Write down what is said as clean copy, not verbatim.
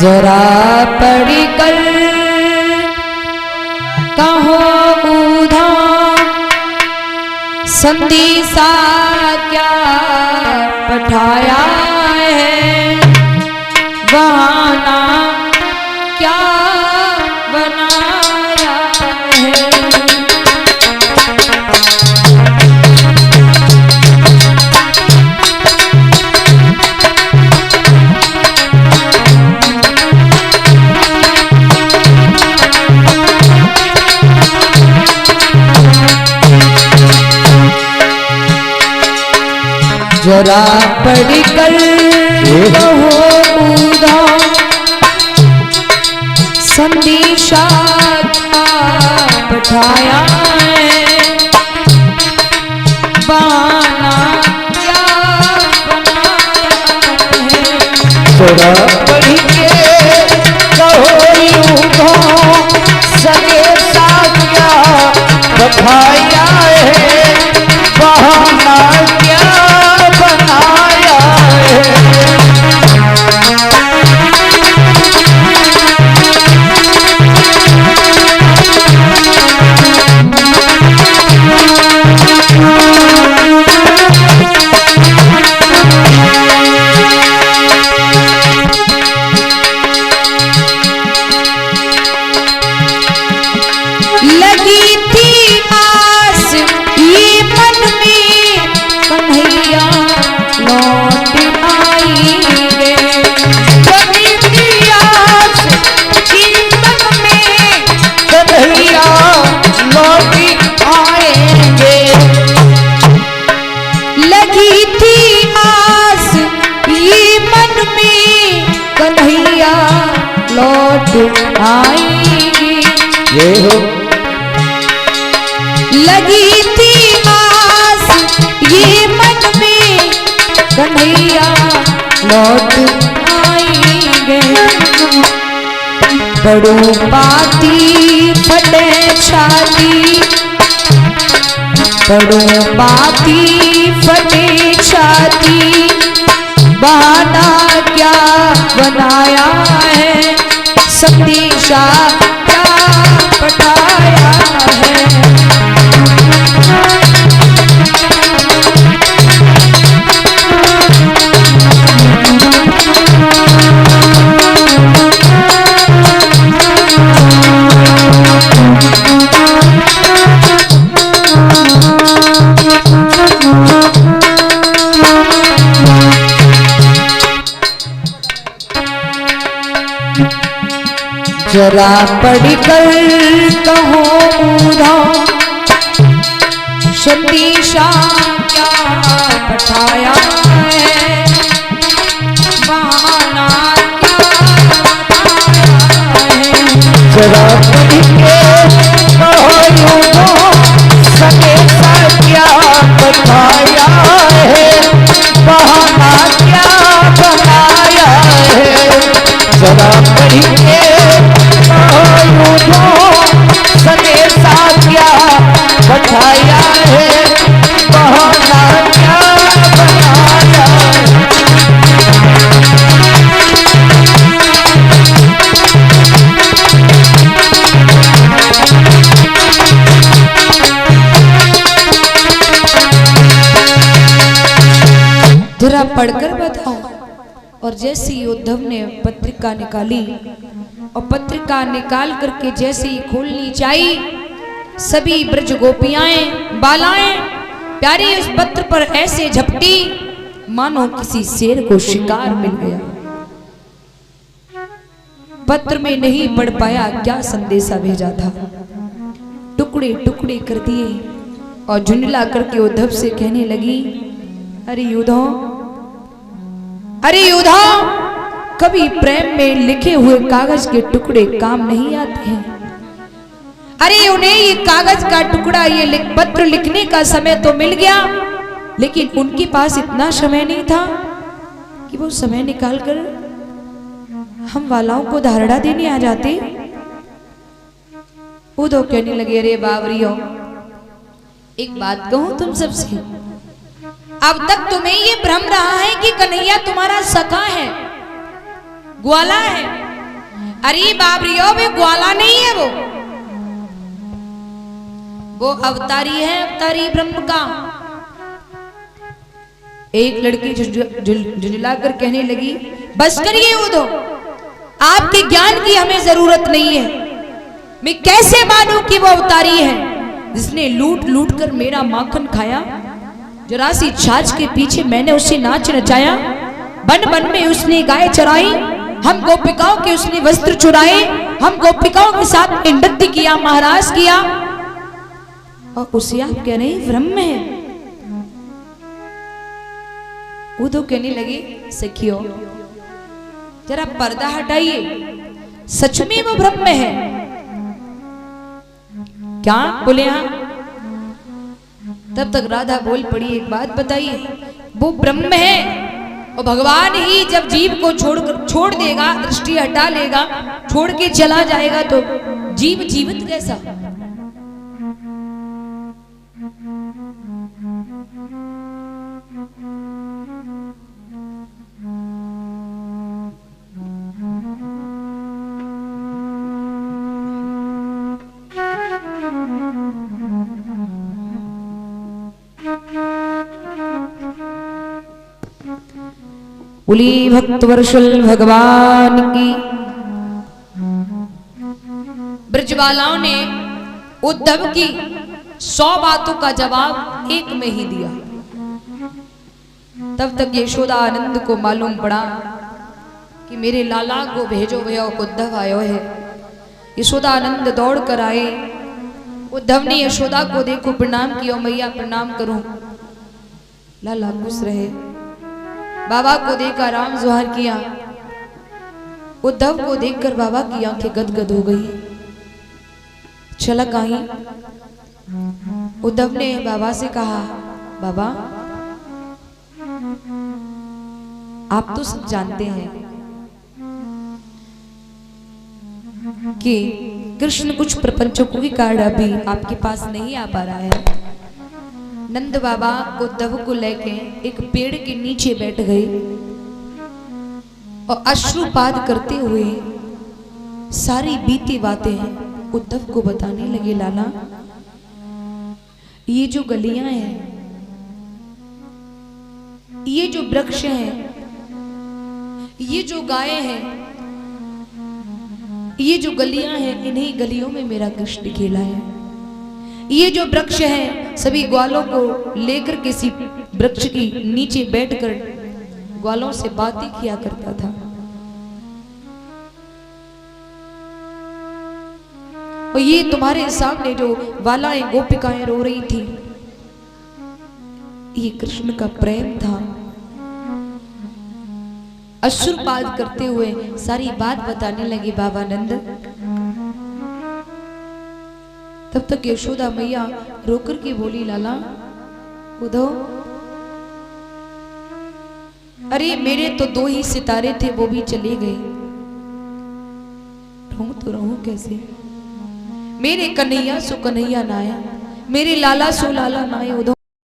जरा पढ़ी कर कहो बूढ़ा संदेशा क्या पठाया है, बहाना क्या बनाया है। जरा पढ़ कर कहो बूढ़ा संदेशा क्या पठाया है, बहाना क्या बनाया है। जरा पढ़ के कहो बूढ़ा संदेशा क्या पठाया है, बहाना क्या बनाया है। लगी थी आस ये मन में कन्हैया लौट आएंगे, लगी थी आस ये मन में कन्हैया लौट आएंगे। लगी थी आस ये मन में कन्हैया लौट आएंगे। ये हो लगी थी आस ये मन में कन्हैया लौट आएंगे। बड़ों बाती फटे छाती, बड़ों बाती फटे छाती, बहाना क्या बनाया है, संदेशा क्या पठाया है। जरा पढ़ कर कहो बूढ़ा संदेशा क्या पठाया है, बहाना क्या बताया है। जरा पढ़ के कहो बूढ़ा संदेशा क्या पठाया है, बहाना क्या बनाया है। जरा पढ़ के संदेशा क्या पठाया है, बहाना क्या बनाया है। जरा पढ़कर बताओ। और जैसे ही उद्धव ने पत्रिका निकाली और पत्रिका निकाल करके जैसे ही खोलनी चाहिए, सभी ब्रज गोपियाएं बालाएं प्यारी उस पत्र पर ऐसे झपटी मानो किसी शेर को शिकार मिल गया। पत्र में नहीं पढ़ पाया क्या संदेशा भेजा था, टुकड़े टुकड़े कर दिए और झुंझला करके उद्धव से कहने लगी, अरे उद्धव, अरे उद्धव, कभी प्रेम में लिखे हुए कागज के टुकड़े काम नहीं आते हैं। अरे उन्हें ये कागज का टुकड़ा, ये पत्र लिखने का समय तो मिल गया, लेकिन उनके पास इतना समय नहीं था कि वो समय निकालकर हम वालाओं को धारणा देने आ जाते। उद्धव कहने लगे, अरे बावरियो, एक बात कहूं तुम सबसे, अब तक तुम्हें ये भ्रम रहा है कि कन्हैया तुम्हारा सखा है, ग्वाला है, अरे बाबरियो वे ग्वाला नहीं है, वो अवतारी है, अवतारी ब्रह्म का। एक लड़की झुंझुलाकर कहने लगी, बस करिए उधो, आपके ज्ञान की हमें जरूरत नहीं है। मैं कैसे मानूं कि वो अवतारी है जिसने लूट लूट कर मेरा माखन खाया, जरा सी छाछ के पीछे मैंने उसे नाच नचाया, बन बन में उसने गाय चराई, हम गोपिकाओं के उसने वस्त्र चुराए, हम गोपिकाओं के साथ नृत्य किया, महाराज किया, और उसे आप कह रहे ब्रह्म है। वो तो कहने लगे, सखियो जरा पर्दा हटाइए, सच में वो ब्रह्म है क्या? बोले हाँ। तब तक राधा बोल पड़ी, एक बात बताइए, वो ब्रह्म है और भगवान ही जब जीव को छोड़ देगा, दृष्टि हटा लेगा, छोड़ के चला जाएगा, तो जीव जीवित कैसा? बोली भक्त वर्षल भगवान की। ब्रजवालाओं ने उद्धव की 100 बातों का जवाब एक में ही दिया। तब तक यशोदा आनंद को मालूम पड़ा कि मेरे लाला को भेजो भैया, उद्धव आयो है। यशोदा आनंद दौड़ कर आए। उद्धव ने यशोदा को देखो प्रणाम किया, मैया प्रणाम करूं, लाला खुश रहे। बाबा को देखकर राम जोहार किया। उद्धव को देखकर बाबा की आंखें गदगद हो गई, छलक आई। उद्धव ने बाबा से कहा, बाबा आप तो सब जानते हैं कि कृष्ण कुछ प्रपंचों के कारण अभी आपके पास नहीं आ पा रहा है। नंद बाबा उद्धव को लेके एक पेड़ के नीचे बैठ गए और अश्रुपात करते हुए सारी बीती बातें उद्धव को बताने लगे। लाला, ये जो गलियां हैं, ये जो वृक्ष हैं, ये जो गायें हैं, ये जो गलियां हैं, इन्हीं गलियों में मेरा कृष्ण खेला है। ये जो वृक्ष हैं, सभी ग्वालों को लेकर किसी वृक्ष की नीचे बैठकर ग्वालों से बातें किया करता था। और ये तुम्हारे सामने जो बालाएं गोपिकाएं रो रही थी, ये कृष्ण का प्रेम था। अश्रुपात करते हुए सारी बात बताने लगे बाबा नंद। तब तक यशोदा मैया रोकर के बोली, लाला उद्धव, अरे मेरे तो 2 ही सितारे थे, वो भी चले गए, रहूं तो रहूं कैसे? मेरे कन्हैया सो कन्हैया नाया, मेरे लाला सो लाला नाय उद्धव।